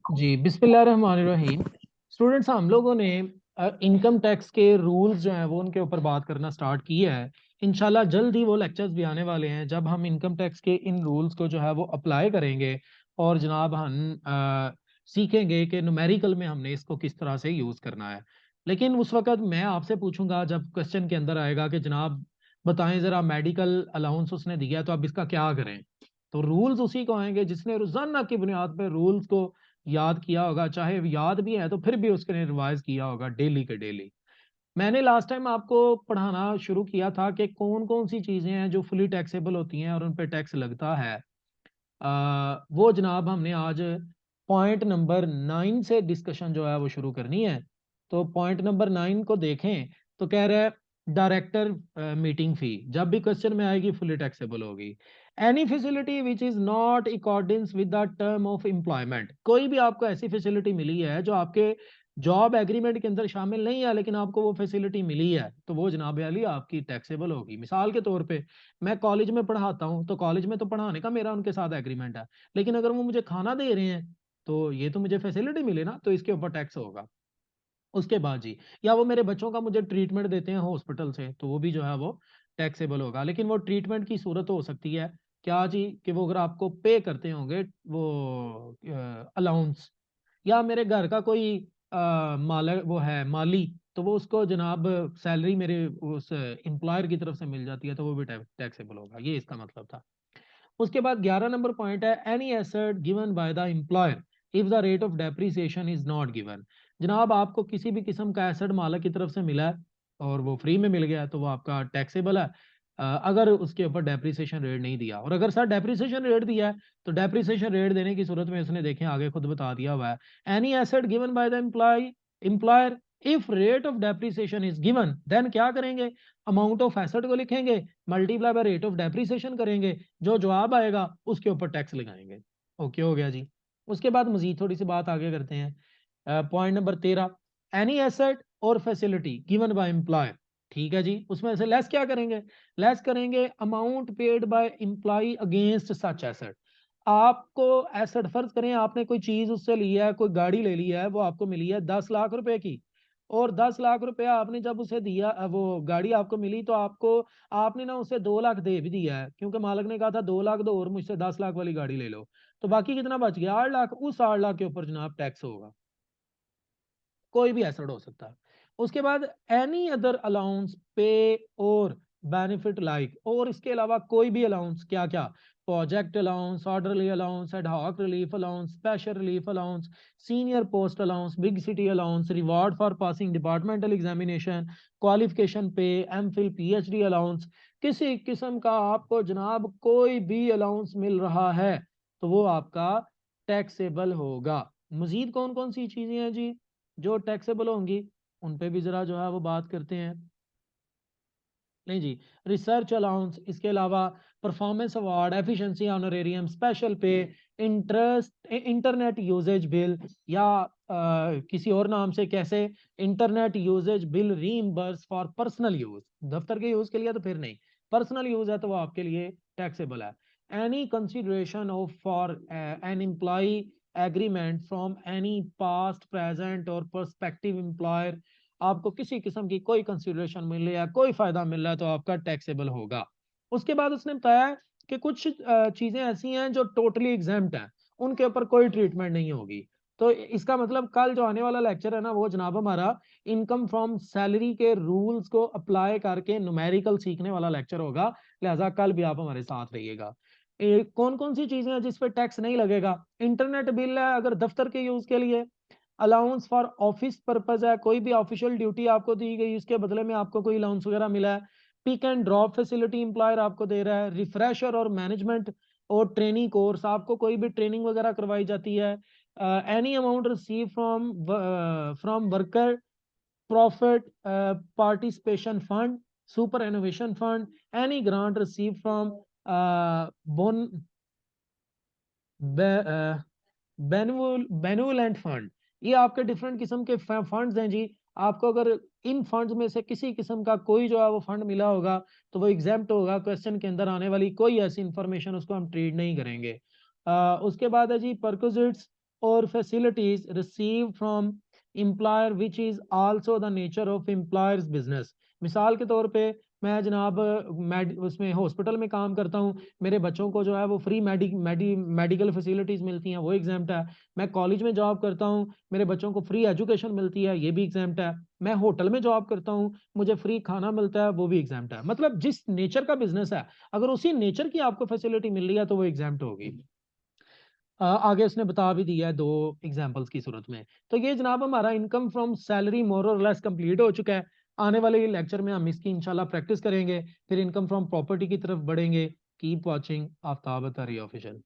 जी बिस्मिल्लाहिर्रहमानिर्रहीम। स्टूडेंट्स, हम लोगों ने इनकम टैक्स के रूल्स जो हैं वो उनके ऊपर बात करना स्टार्ट किया है। इंशाल्लाह जल्द ही वो लेक्चर्स भी आने वाले हैं जब हम इनकम टैक्स के इन रूल्स को जो है वो अप्लाई करेंगे और जनाब हम सीखेंगे कि न्यूमेरिकल में हमने इसको किस तरह से यूज़ करना है। लेकिन उस वक्त मैं आपसे पूछूंगा जब क्वेश्चन के अंदर आएगा कि जनाब बताएं ज़रा मेडिकल अलाउंस उसने दिया तो अब इसका क्या करें। तो रूल्स उसी को आएंगे जिसने रोजाना की बुनियाद पर रूल्स को याद किया होगा, चाहे याद भी है तो फिर भी उसके रिवाइज किया होगा डेली के डेली। मैंने लास्ट टाइम आपको पढ़ाना शुरू किया था कि कौन कौन सी चीजें हैं जो फुली टैक्सेबल होती हैं और उन पे टैक्स लगता है। वो जनाब हमने आज पॉइंट नंबर 9 से डिस्कशन जो है वो शुरू करनी है। तो पॉइंट नंबर 9 को देखें तो कह रहा है डायरेक्टर मीटिंग फी जब भी क्वेश्चन में आएगी फुली टैक्सेबल होगी। Any facility which is not according with the term of employment, कोई भी आपको ऐसी फैसिलिटी मिली है जो आपके जॉब एग्रीमेंट के अंदर शामिल नहीं है लेकिन आपको वो फैसिलिटी मिली है तो वो जनाब वाली आपकी टैक्सेबल होगी। मिसाल के तौर पे मैं कॉलेज में पढ़ाता हूँ तो कॉलेज में तो पढ़ाने का मेरा उनके साथ एग्रीमेंट है, लेकिन अगर वो मुझे खाना दे रहे हैं तो ये तो मुझे फैसिलिटी मिले ना, तो इसके ऊपर टैक्स होगा। उसके बाद जी, या वो मेरे बच्चों का मुझे ट्रीटमेंट देते हैं हॉस्पिटल से तो वो भी जो है वो टैक्सेबल होगा। लेकिन वो ट्रीटमेंट की सूरत हो सकती है क्या जी कि वो अगर आपको पे करते होंगे वो अलाउंस, या मेरे घर का कोई मालिक वो है माली तो वो उसको जनाब सैलरी मेरे उस एम्प्लॉयर की तरफ से मिल जाती है तो वो भी टैक्सेबल होगा, ये इसका मतलब था। उसके बाद 11 नंबर पॉइंट है any asset given by the employer if the rate of depreciation is not given. जनाब आपको किसी भी किस्म का एसेट मालिक की तरफ से मिला है और वो फ्री में मिल गया है तो वो आपका टैक्सेबल है, अगर उसके ऊपर डेप्रिसिएशन रेट नहीं दिया। और अगर सर डेप्रिसिएशन रेट दिया है तो डेप्रिसिएशन रेट देने की सूरत में उसने देखें आगे खुद बता दिया हुआ है any asset given by the employer if rate of depreciation is given then क्या करेंगे, अमाउंट ऑफ एसेट को लिखेंगे multiply by rate of depreciation करेंगे, जो जवाब आएगा उसके ऊपर टैक्स लगाएंगे। ओके हो गया जी। उसके बाद मजीद थोड़ी सी बात आगे करते हैं। पॉइंट नंबर 13, एनी एसेट और फैसिलिटी गिवन बाय एम्प्लॉयर। ठीक है जी, उसमें से लेस क्या करेंगे, लेस करेंगे amount paid by employee against such asset. आपको एसेट फर्ज करें आपने कोई चीज उससे ली है, कोई गाड़ी ले ली है, वो आपको मिली है 10 लाख रुपए की, और 10 लाख रुपया आपने जब उसे दिया वो गाड़ी आपको मिली तो आपको आपने ना उसे 2 लाख दे भी दिया है क्योंकि मालिक ने कहा था 2 लाख दो और मुझसे 10 लाख वाली गाड़ी ले लो। तो बाकी कितना बच गया 8 लाख, उस 8 लाख के ऊपर जनाब टैक्स होगा। कोई भी एसेट हो सकता है। उसके बाद एनी अदर अलाउंस पे और बेनिफिट लाइक, और इसके अलावा कोई भी अलाउंस, क्या क्या, project allowance, orderly allowance, ad hoc relief allowance, special relief allowance, senior post allowance, big city allowance, reward for passing departmental examination, qualification पे, एम फिल पीएचडी अलाउंस, किसी किस्म का आपको जनाब कोई भी अलाउंस मिल रहा है तो वो आपका टैक्सेबल होगा। मजीद कौन कौन सी चीजें हैं जी जो टैक्सेबल होंगी, उन पे भी जरा जो है वो बात करते हैं। नहीं जी, रिसर्च अलाउंस, इसके अलावा performance award, efficiency honorarium, special pay, interest, internet usage bill, या किसी और नाम से कैसे, internet usage bill reimburse for personal use, दफ्तर के यूज के लिए तो फिर नहीं, पर्सनल यूज है तो वो आपके लिए टैक्सेबल है। Any consideration of for an employment agreement from any past present और पर्सपेक्टिव एम्प्लॉयर, आपको किसी किस्म की कोई कंसिडरेशन मिल रही है, कोई फायदा मिल रहा है तो आपका टैक्सेबल होगा। उसके बाद उसने बताया कि कुछ चीजें ऐसी हैं जो टोटली एग्जेम्प्ट हैं, उनके ऊपर कोई ट्रीटमेंट नहीं होगी। तो इसका मतलब कल जो आने वाला लेक्चर है ना वो जनाब हमारा इनकम फ्रॉम सैलरी के रूल्स को अप्लाई करके न्यूमेरिकल सीखने वाला लेक्चर होगा, लिहाजा कल भी आप हमारे साथ रहिएगा। कौन कौन सी चीजें हैं जिस पे टैक्स नहीं लगेगा, इंटरनेट बिल है अगर दफ्तर के यूज के लिए, अलाउंस फॉर ऑफिस पर्पज है, कोई भी ऑफिशियल ड्यूटी आपको दी गई उसके बदले में आपको कोई अलाउंस वगैरह मिला है, pick and drop facility employer आपको दे रहा है, रिफ्रेशर और मैनेजमेंट और ट्रेनिंग कोर्स, आपको कोई भी ट्रेनिंग वगैरह करवाई जाती है, any amount receive from from worker profit participation fund, super innovation fund, any grant receive from बोन बेनुवलेंट फंड। ये आपके डिफरेंट किस्म के फंड्स हैं जी। आपको अगर इन फंड्स में से किसी किस्म का कोई जो है वो फंड मिला होगा तो वो एग्जेम्प्ट होगा, क्वेश्चन के अंदर आने वाली कोई ऐसी इंफॉर्मेशन उसको हम ट्रीट नहीं करेंगे। उसके बाद है जी परक्विजिट्स और facilities receive from employer which is also the nature of employers business. मिसाल के तौर पे मैं जनाब उसमें हॉस्पिटल में काम करता हूँ, मेरे बच्चों को जो है वो फ्री मेडिकल फैसिलिटीज मिलती हैं, वो एग्जाम्प्ट है। मैं कॉलेज में जॉब करता हूँ, मेरे बच्चों को फ्री एजुकेशन मिलती है, ये भी एग्जाम्प्ट है। मैं होटल में जॉब करता हूँ, मुझे फ्री खाना मिलता है, वो भी एग्जाम्प्ट है। मतलब जिस नेचर का बिजनेस है, अगर उसी नेचर की आपको फैसिलिटी मिल रही है तो वो एग्जाम्प्ट होगी। आगे उसने बता भी दिया है दो एग्जांपल्स की सूरत में। तो ये जनाब हमारा इनकम फ्रॉम सैलरी मोर और लेस कंप्लीट हो चुका है। आने वाले लेक्चर में हम इसकी इंशाल्लाह प्रैक्टिस करेंगे, फिर इनकम फ्रॉम प्रॉपर्टी की तरफ बढ़ेंगे। Keep watching Aftab Attari official.